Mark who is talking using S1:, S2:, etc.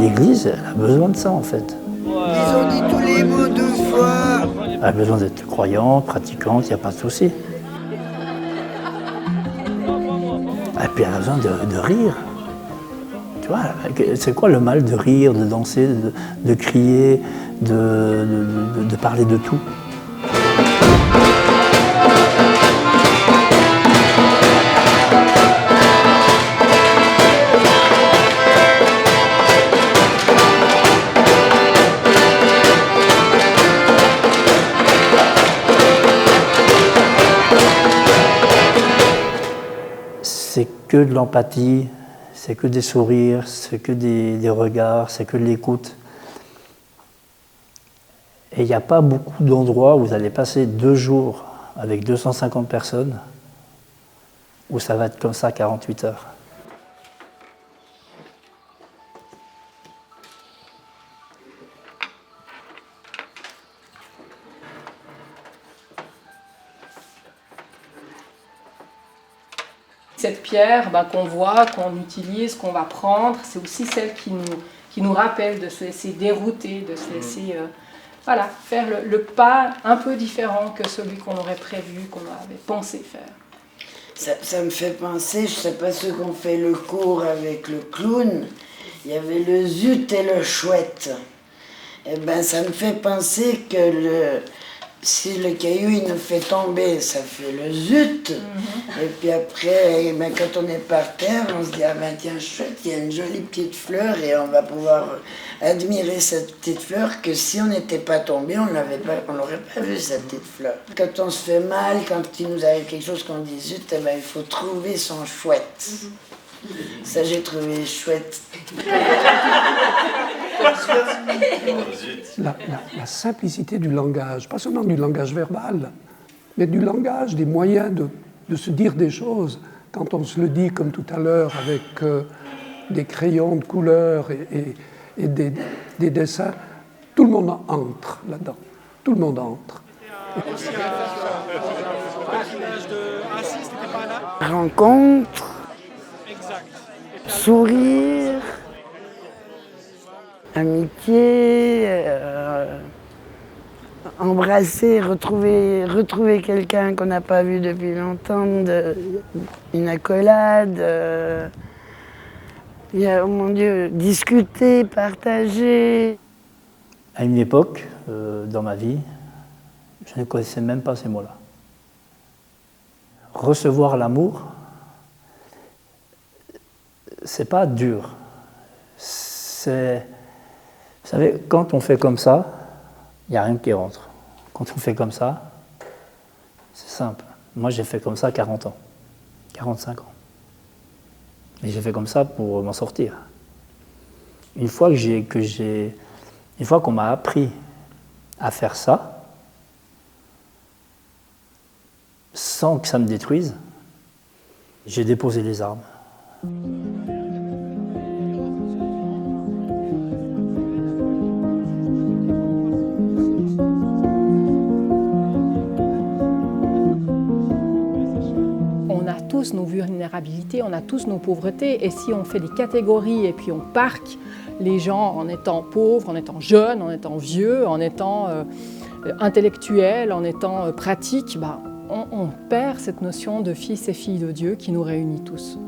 S1: l'Église, elle a besoin de ça en fait.
S2: Ils ont dit tous les mots 2 fois.
S1: Elle a besoin d'être croyante, pratiquante, il n'y a pas de souci. Et puis elle a besoin de rire. Tu vois, c'est quoi le mal de rire, de danser, de crier, de parler de tout? C'est que de l'empathie, c'est que des sourires, c'est que des regards, c'est que de l'écoute. Et il n'y a pas beaucoup d'endroits où vous allez passer 2 jours avec 250 personnes où ça va être comme ça 48 heures.
S3: Cette pierre qu'on voit, qu'on utilise, qu'on va prendre, c'est aussi celle qui nous rappelle de se laisser dérouter, de se laisser voilà, faire le pas un peu différent que celui qu'on aurait prévu, qu'on avait pensé faire.
S2: Ça me fait penser, je sais pas ceux qui ont fait le cours avec le clown, il y avait le zut et le chouette. Et ben ça me fait penser que si le caillou il nous fait tomber, ça fait le zut. Et puis après, ben, quand on est par terre, on se dit ah ben tiens chouette, il y a une jolie petite fleur et on va pouvoir admirer cette petite fleur que si on n'était pas tombé, on n'aurait pas vu cette petite fleur. Quand on se fait mal, quand il nous arrive quelque chose qu'on dit zut, eh ben, il faut trouver son chouette. Ça j'ai trouvé chouette.
S4: La simplicité du langage, pas seulement du langage verbal, mais du langage, des moyens de se dire des choses. Quand on se le dit, comme tout à l'heure, avec des crayons de couleur et des dessins, tout le monde entre là-dedans. Tout le monde entre.
S2: Rencontre, sourire, amitié, embrasser, retrouver quelqu'un qu'on n'a pas vu depuis longtemps, une accolade, oh mon Dieu, discuter, partager.
S1: À une époque, dans ma vie, je ne connaissais même pas ces mots-là. Recevoir l'amour, c'est pas dur. Vous savez, quand on fait comme ça, il n'y a rien qui rentre. Quand on fait comme ça, c'est simple. Moi, j'ai fait comme ça 40 ans, 45 ans. Et j'ai fait comme ça pour m'en sortir. Une fois qu'on m'a appris à faire ça, sans que ça me détruise, j'ai déposé les armes.
S3: On a tous nos vulnérabilités, on a tous nos pauvretés, et si on fait des catégories et puis on parque les gens en étant pauvres, en étant jeunes, en étant vieux, en étant intellectuels, en étant pratiques, on perd cette notion de fils et filles de Dieu qui nous réunit tous.